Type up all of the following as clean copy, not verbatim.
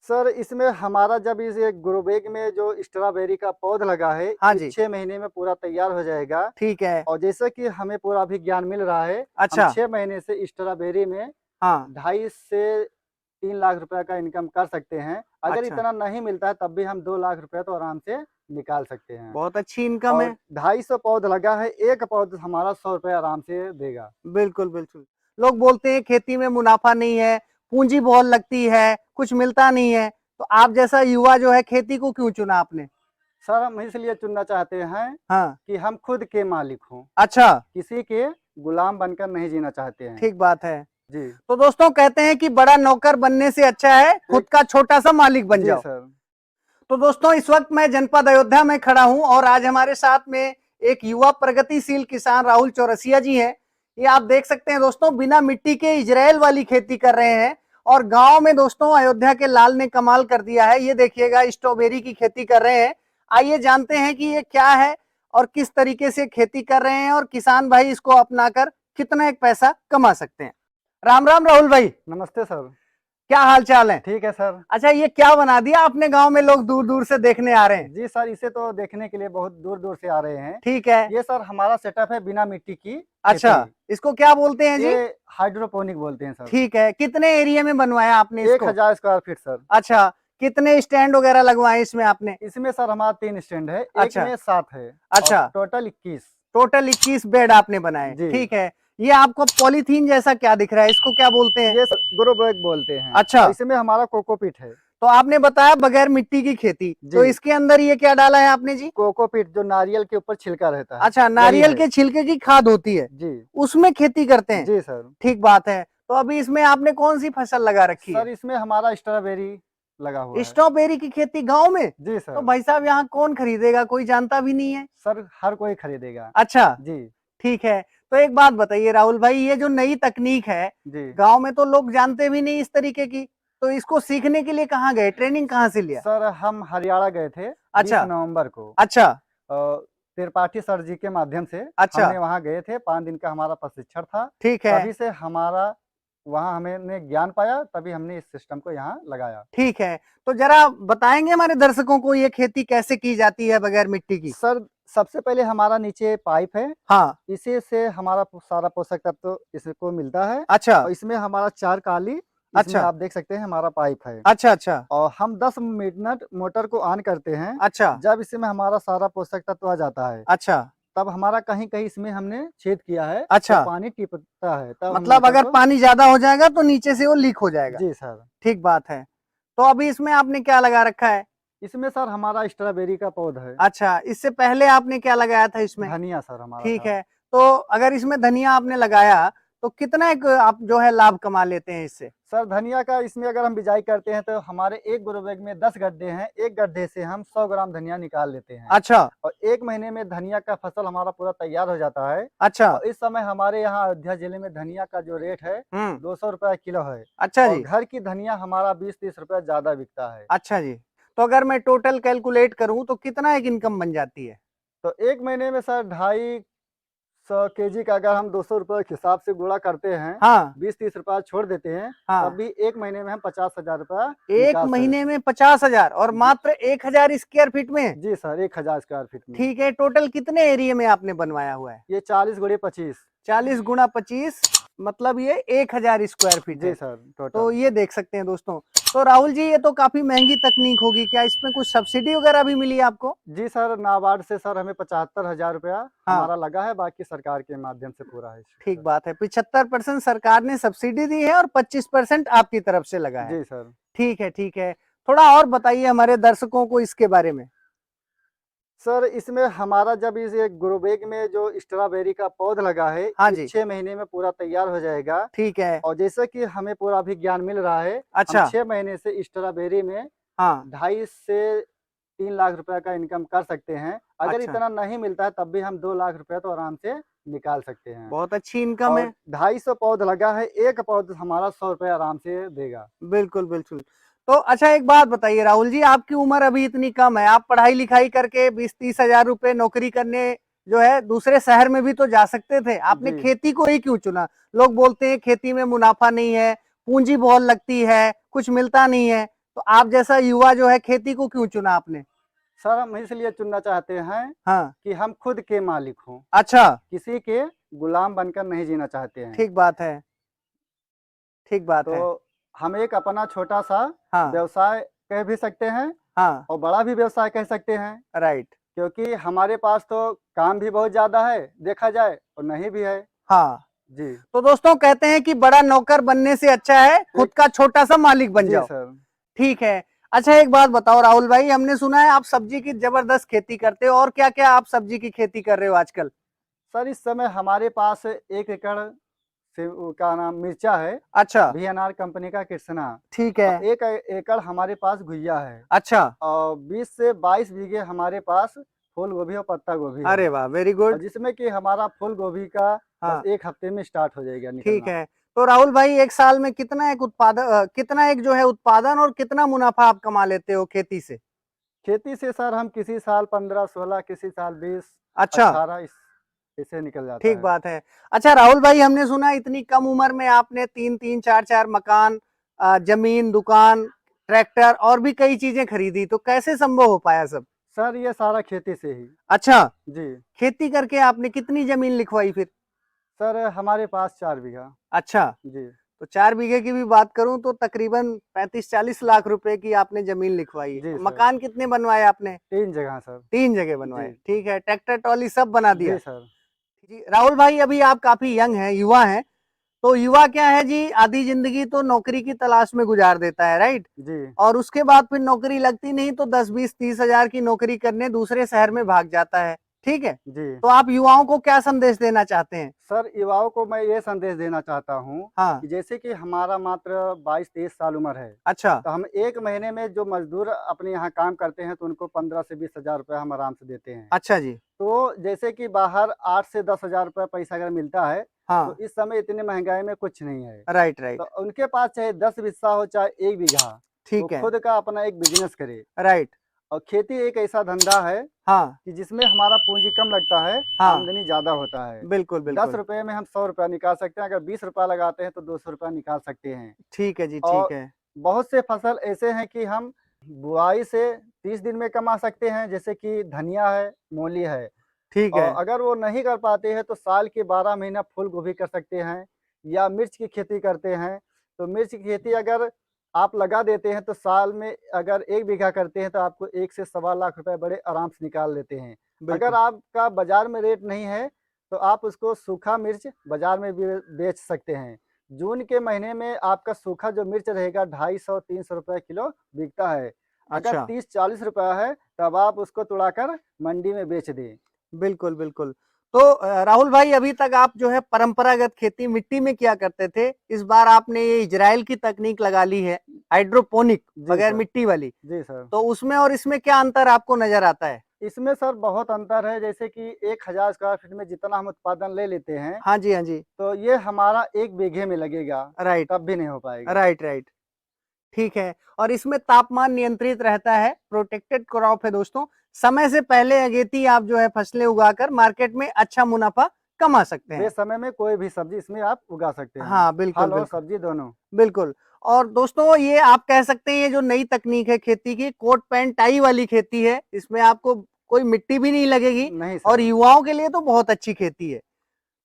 Sir इसमें हमारा जब इस एक ग्रो बैग में जो स्ट्रॉबेरी का पौध लगा है, हाँ ये जी। 6 महीने में पूरा तैयार हो जाएगा। ठीक है। और जैसे कि हमें पूरा अभी ज्ञान मिल रहा है, हम अच्छा। 6 महीने से स्ट्रॉबेरी में हाँ। 2.5 से 3 लाख रुपए का इनकम कर सकते हैं। अगर अच्छा, इतना नहीं मिलता है तब भी हम 2 लाख रुपए तो आराम से निकाल सकते हैं। बहुत अच्छी इनकम और है। 250 पौध लगा है, एक पौध हमारा 100 रुपए आराम से देगा। बिल्कुल, बिल्कुल। लोग बोलते हैं खेती में मुनाफा नहीं है, पूँजी बहुत लगती है, कुछ मिलता नहीं है। तो आप जैसा युवा जो है खेती को क्यों चुना आपने? सर हम इसलिए चुनना चाहते हैं हाँ। कि हम खुद के मालिक हों, अच्छा, किसी के गुलाम बनकर नहीं जीना चाहते हैं। ठीक बात है। जी, तो दोस्तों कहते हैं कि बड़ा नौकर बनने से अच्छा है खुद एक का छोटा-सा मालिक बन जी जाओ। सर। तो दोस्तों इस वक्त मैं जनपद अयोध्या में खड़ा हूं और आज हमारे साथ में एक युवा प्रगतिशील किसान राहुल चौरसिया जी हैं। ये आप देख सकते हैं दोस्तों, बिना मिट्टी के इजराइल वाली खेती कर रहे हैं और गांव में दोस्तों अयोध्या के लाल ने कमाल कर दिया है। ये देखिएगा, स्ट्रॉबेरी की खेती कर रहे हैं। आइए जानते हैं कि ये क्या है और किस तरीके से खेती कर रहे हैं और किसान भाई इसको अपनाकर कितना एक पैसा कमा सकते हैं। राम राम राहुल भाई, नमस्ते सर। क्या हाल चाल है? ठीक है सर। अच्छा, ये क्या बना दिया आपने, गांव में लोग दूर दूर से देखने आ रहे हैं। जी सर, इसे तो देखने के लिए बहुत दूर-दूर से आ रहे हैं। ठीक है। ये सर हमारा सेटअप है बिना मिट्टी की अच्छा, खेती। इसको क्या बोलते हैं ये जी? हाइड्रोपोनिक बोलते हैं सर। ठीक है। कितने एरिया में बनवाया आपने इसको? 1000 स्क्वायर फीट सर। अच्छा, कितने स्टैंड वगैरह लगवाए इसमें आपने? इसमें सर हमारा 3 स्टैंड है, एक अच्छा। में 7 है और अच्छा, टोटल 21। टोटल 21 बेड आपने बनाए। जी, ठीक है। ये आपको पॉलीथीन जैसा क्या दिख रहा है, इसको क्या बोलते हैं? ये ग्रो बैग बोलते हैं अच्छा, और इसमें हमारा कोकोपीट है। तो आपने बताया बगैर मिट्टी की खेती, तो जी, इसके अंदर ये क्या डाला है आपने जी? कोकोपीट जो नारियल के ऊपर छिलका रहता है, अच्छा, वही नारियल है। के छिलके की खाद होती है, जी, उसमें खेती करते हैं। जी सर। ठीक बात है। तो अभी इसमें आपने कौन सी फसल लगा रखी है? सर इसमें हमारा स्ट्रॉबेरी लगा हुआ है। स्ट्रॉबेरी की खेती गांव में? जी तो सर। भाई साहब यहाँ कौन खरीदेगा, कोई जानता भी नहीं है। सर हर कोई खरीदेगा। अच्छा, जी, ठीक है। तो एक बात बताइए राहुल भाई, ये जो नई तकनीक है, जी। गांव में तो लोग जानते भी नहीं इस तरीके की, तो इसको सीखने के लिए कहाँ गए, ट्रेनिंग कहाँ से लिया? सर हम हरियाणा गए थे अच्छा। 20 नवंबर को। अच्छा। त्रिपाठी सर जी के माध्यम से अच्छा। हमने वहाँ गए थे, 5 दिन का हमारा प्रशिक्षण था। ठीक है। तभी से हमारा वहाँ हमने ज्ञान पाया, तभी हमने इस सिस्टम को यहाँ लगाया। ठीक है। तो जरा बताएंगे हमारे दर्शकों को ये खेती कैसे की जाती है बगैर मिट्टी की? सर सबसे पहले हमारा नीचे पाइप है, हाँ। इसी से हमारा सारा पोषक तत्व तो इसको मिलता है। अच्छा। और इसमें हमारा 4 काली, इसमें अच्छा। आप देख सकते हैं हमारा पाइप है। अच्छा। अच्छा। और हम 10 मिनट मोटर को ऑन करते हैं। अच्छा। जब इसमें हमारा सारा पोषक तत्व आ जाता है, अच्छा। तब हमारा कहीं-कहीं इसमें हमने छेद किया है, तो अच्छा, पानी टिपकता है, तब हम मतलब मोटर अगर को। पानी ज्यादा हो जाएगा तो नीचे से वो लीक हो जाएगा। जी सर। ठीक बात है। तो अभी इसमें आपने क्या लगा रखा है? इसमें सर हमारा स्ट्रॉबेरी का पौधा है। अच्छा, इससे पहले आपने क्या लगाया था इसमें? धनिया सर हमारा ठीक था। है। तो अगर इसमें धनिया आपने लगाया तो कितना एक आप जो है लाभ कमा लेते हैं इससे? सर धनिया का इसमें अगर हम बिजाई करते हैं तो हमारे 1 ग्रो बैग में 10 गड्ढे हैं, 1 गड्ढे से हम 100 ग्राम धनिया निकाल लेते हैं। अच्छा। और 1 महीने में धनिया का फसल हमारा पूरा तैयार हो जाता है। अच्छा। और इस समय हमारे यहाँ अयोध्या जिले में धनिया का जो रेट है हम्म। 200 रुपए किलो है। अच्छा और जी। घर की धनिया हमारा 20-30 रुपए ज़्यादा बिकता है। अच्छा जी। तो अगर मैं टोटल कैलकुलेट करूं तो कितना एक इनकम बन जाती है? तो 1 महीने में सर 250 केजी का अगर हम 200 रुपए के हिसाब से गुणा करते हैं, हाँ। 20-30 रुपए छोड़ देते हैं, तब हाँ। भी 1 महीने में हम 50,000 रुपए एक निकाल महीने सकते। में 50,000 और जी, मात्र 1,000 स्क्वायर फीट में? जी सर 1000 स्क्वायर फीट में। ठीक है। टोटल कितने एरिया में आपने बनवाया हुआ है? ये 40 गुणे 25। 40 गुणा 25, मतलब ये 1,000 स्क्वायर फीट जी है। सर तो टोटल। ये देख सकते हैं दोस्तों। तो राहुल जी ये तो काफी महंगी तकनीक होगी, क्या इसमें कुछ सब्सिडी वगैरह भी मिली आपको? जी सर, नाबार्ड से सर हमें 75,000 रुपया हाँ। हमारा लगा है, बाकी सरकार के माध्यम से पूरा है ठीक सर। बात है। 75% सरकार ने सब्सिडी दी है और 25% आपकी तरफ से लगा है। जी सर। ठीक है, ठीक है। थोड़ा और बताइए हमारे दर्शकों को इसके बारे में। सर इसमें हमारा जब इस एक ग्रो बैग में जो स्ट्रॉबेरी का पौध लगा है, हाँ ये जी। 6 महीने में पूरा तैयार हो जाएगा। ठीक है। और जैसे कि हमें पूरा अभी ज्ञान मिल रहा है, हम अच्छा। 6 महीने से स्ट्रॉबेरी में हाँ। 2.5 से 3 लाख रुपए का इनकम कर सकते हैं। अगर अच्छा, इतना नहीं मिलता है तब भी हम 2 लाख रुपए तो आराम से निकाल सकते हैं। बहुत अच्छी इनकम और है। 250 पौध लगा है, एक पौध हमारा 100 रुपए आराम से देगा। बिल्कुल, बिल्कुल। तो अच्छा एक बात बताइए राहुल जी, आपकी उम्र अभी इतनी कम है, आप पढ़ाई-लिखाई करके 20-30 हज़ार रुपए नौकरी करने जो है दूसरे शहर में भी तो जा सकते थे। आपने जी। खेती को ही क्यों चुना? लोग बोलते हैं खेती में मुनाफा नहीं है, पूँजी बहुत लगती है, कुछ मिलता नहीं है। तो आप जैसा युवा जो है खेती को क्यों चुना आपने? सर हम इसलिए चुनना चाहते हैं हाँ, कि हम खुद के मालिक हों, अच्छा, किसी के गुलाम बनकर नहीं जीना चाहते हैं। ठीक बात है, ठीक बात है। तो हम एक अपना छोटा सा हाँ, व्यवसाय कह भी सकते हैं हाँ, और बड़ा भी व्यवसाय कह सकते हैं, राइट, क्योंकि हमारे पास तो काम भी बहुत ज़्यादा है, देखा जाए और नहीं भी है। हाँ। जी, तो दोस्तों कहते हैं कि बड़ा नौकर बनने से अच्छा है खुद एक का छोटा सा मालिक बन जी जाओ। सर। ठीक है। अच्छा एक बात बताओ राहुल भाई, हमने सुना है आप सब्जी की जबरदस्त खेती करते हो, और क्या क्या आप सब्जी की खेती कर रहे हो आजकल? सर इस समय हमारे पास 1 एकड़ से वो का नाम मिर्चा है, अच्छा, वीएनआर कंपनी का कृष्णा, ठीक है। और 1 एकड़ हमारे पास घुइया है, अच्छा, और 20 से 22 बीघे हमारे पास फूल गोभी और पत्ता गोभी है, अरे वाह, वेरी और गुड। जिसमें कि हमारा फूल गोभी का बस हाँ, 1 हफ्ते में स्टार्ट हो जाएगा ठीक निकलना। है। तो राहुल भाई एक साल में कितना एक जो है उत्पादन और कितना मुनाफा आप कमा लेते हो खेती से? खेती से सर हम किसी साल 15-16, किसी साल 20, अच्छा, 18 इस ऐसे निकल जाता ठीक है। बात है। अच्छा राहुल भाई, हमने सुना इतनी कम उम्र में आपने 3-3 4-4 मकान, जमीन, दुकान, ट्रैक्टर और भी कई चीजें खरीदी, तो कैसे संभव हो पाया सब? सर ये सारा खेती से ही। अच्छा, जी, खेती करके आपने कितनी जमीन लिखवाई फिर? सर हमारे पास 4 बीघा। अच्छा, जी, तो 4 बीघे की भी बात करूं तो तकरीबन 35-40 लाख रुपए की आपने जमीन लिखवाई है। जी और सर। मकान कितने बनवाए आपने? 3 जगह सर। 3 जगह जी, बनवाए, ठीक है। ट्रैक्टर ट्रॉली सब बना जी दिया? सर। जी राहुल भाई, अभी आप काफी यंग हैं, युवा हैं, तो युवा क्या है जी, आधी जिंदगी तो नौकरी की तलाश में गुजार देता है, राइट? जी, और उसके बाद फिर नौकरी लगती नहीं तो 10-20-30 हजार की नौकरी करने दूसरे शहर में भाग जाता है, ठीक है? जी। तो आप युवाओं को क्या संदेश देना चाहते हैं? सर युवाओं को मैं ये संदेश देना चाहता हूँ हाँ, कि जैसे कि हमारा मात्र 22-23 साल उम्र है, अच्छा, तो हम 1 महीने में जो मज़दूर अपने यहाँ काम करते हैं, तो उनको 15 से 20 हज़ार रुपये हम आराम से देते हैं। अच्छा जी, तो जैसे कि बाहर 8 से 10 हज़ार रुपये पैसा अगर मिलता है, तो हाँ, इस समय इतनी महँगाई में कुछ नहीं है। राइट, तो राइट, उनके पास चाहे 10 बिस्सा हो, चाहे 1 बीघा, वो ठीक है, खुद का अपना एक बिज़नेस करे। राइट, और खेती एक ऐसा धंधा है हाँ, कि जिसमें हमारा पूँजी कम लगता है, हाँ, आमदनी ज़्यादा होता है। बिल्कुल, 10 बिल्कुल, रुपए में हम 100 रुपया निकाल सकते हैं, अगर 20 रुपया लगाते हैं तो 200 रुपया निकाल सकते हैं। ठीक है जी, ठीक और है, बहुत से फसल ऐसे हैं कि हम बुआई से 30 दिन में कमा सकते हैं, जैसे कि धनिया है, मूली है। ठीक है, और अगर वो नहीं कर पाते हैं तो साल के 12 महीना फूल गोभी कर सकते हैं, या मिर्च की खेती करते हैं। तो मिर्च की खेती अगर आप लगा देते हैं तो साल में अगर 1 बीघा करते हैं तो आपको 1 से सवा लाख रुपए बड़े आराम से निकाल लेते हैं। अगर बिल्कुल, आपका बाज़ार में रेट नहीं है तो आप उसको सूखा मिर्च बाज़ार में भी बेच सकते हैं। जून के महीने में आपका सूखा जो मिर्च रहेगा 250-300 रुपए किलो बिकता है। अगर अच्छा, 30-40 रुपया है तब आप उसको तुड़ाकर मंडी में बेच दें। बिल्कुल, बिल्कुल। तो राहुल भाई, अभी तक आप जो है परंपरागत खेती मिट्टी में किया करते थे, इस बार आपने ये इज़राइल की तकनीक लगा ली है, हाइड्रोपोनिक, जी बगैर सर। मिट्टी वाली, जी सर। तो उसमें और इसमें क्या अंतर आपको नज़र आता है? इसमें सर बहुत अंतर है, जैसे कि 1000 स्क्वायर फीट में जितना हम उत्पादन ले लेते हैं, हाँ जी, हाँ जी, तो ये हमारा 1 बीघे में लगेगा, राइट, तब भी नहीं हो पाएगा। राइट, राइट, ठीक है। और इसमें तापमान नियंत्रित रहता है, प्रोटेक्टेड क्रॉप है दोस्तों, समय से पहले अगेती आप जो है फसलें उगाकर मार्केट में अच्छा मुनाफा कमा सकते हैं। बेसमय में कोई भी सब्ज़ी इसमें आप उगा सकते हैं, हाँ, बिल्कुल, फल और बिल्कुल। सब्ज़ी दोनों। बिल्कुल। और दोस्तों ये आप कह सकते हैं ये जो नई तकनीक है खेती की, कोट पैंट टाई वाली खेती है, इसमें आपको कोई मिट्टी भी नहीं लगेगी नहीं और सर। युवाओं के लिए तो बहुत अच्छी खेती है।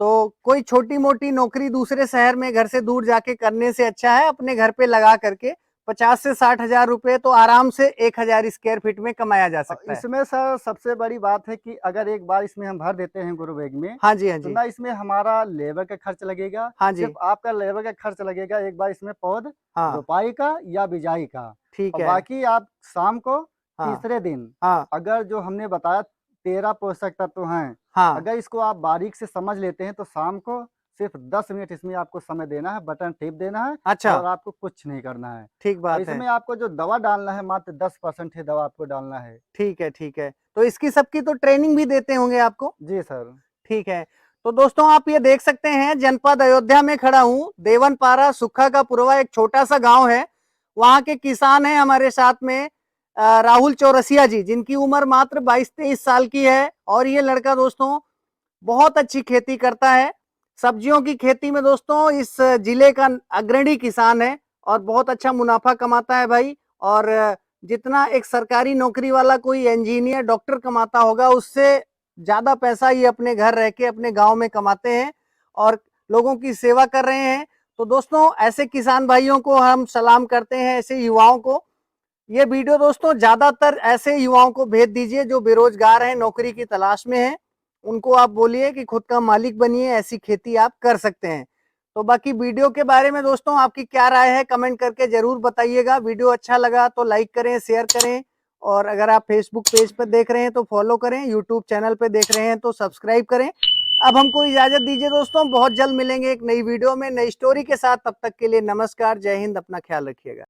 तो कोई छोटी-मोटी नौकरी दूसरे शहर में घर से दूर जाके करने से अच्छा है अपने घर पे लगा करके 50 से 60 हजार रुपए तो आराम से 1000 स्क्वायर फीट में कमाया जा सकता है। इसमें सर सबसे बड़ी बात है कि अगर एक बार इसमें हम भर देते हैं ग्रो बैग में, हाँ जी, हाँ तो जी। ना इसमें हमारा लेबर का खर्च लगेगा, हाँ सिर्फ़ जी। आपका लेबर का खर्च लगेगा एक बार इसमें पौध हाँ, रोपाई का या बिजाई का। ठीक और है। बाकी आप शाम को हाँ, तीसरे दिन हाँ, अगर जो हमने बताया 13 पोषक तत्व हैं, हाँ। अगर इसको आप बारीक से समझ लेते हैं तो शाम को सिर्फ़ 10 मिनट इसमें आपको समय देना है, बटन टिप देना है अच्छा, और आपको कुछ नहीं करना है। ठीक और बात है। इसमें आपको जो दवा डालना है मात्र 10% ही दवा आपको डालना है। ठीक है, ठीक है। तो इसकी सबकी तो ट्रेनिंग भी देते होंगे आपको? जी सर। ठीक है। तो दोस्तों आप ये देख सकते हैं जनपद अयोध्या में खड़ा हूँ, देवनपारा सुक्खा का पुरवा एक छोटा-सा गाँव है। वहाँ के किसान हैं हमारे साथ में राहुल चौरसिया जी, जिनकी उम्र मात्र 22-23 साल की है और ये लड़का दोस्तों बहुत अच्छी खेती करता है। सब्जियों की खेती में दोस्तों इस जिले का अग्रणी किसान है और बहुत अच्छा मुनाफा कमाता है भाई। और जितना एक सरकारी नौकरी वाला कोई इंजीनियर डॉक्टर कमाता होगा उससे ज्यादा पैसा ये अपने घर रह के अपने गांव में कमाते हैं और लोगों की सेवा कर रहे हैं। तो दोस्तों ऐसे किसान भाइयों को हम सलाम करते हैं, ऐसे युवाओं को। ये वीडियो दोस्तों ज्यादातर ऐसे युवाओं को भेज दीजिए जो बेरोजगार हैं, नौकरी की तलाश में हैं। उनको आप बोलिए कि खुद का मालिक बनिए, ऐसी खेती आप कर सकते हैं। तो बाकी वीडियो के बारे में दोस्तों आपकी क्या राय है कमेंट करके जरूर बताइएगा। वीडियो अच्छा लगा तो लाइक करें, शेयर करें, और अगर आप फेसबुक पेज पर देख रहे हैं तो फॉलो करें, यूट्यूब चैनल पे देख रहे हैं तो सब्सक्राइब करें। अब हमको इजाजत दीजिए दोस्तों, बहुत जल्द मिलेंगे एक नई वीडियो में नई स्टोरी के साथ। तब तक के लिए नमस्कार, जय हिंद, अपना ख्याल रखिएगा।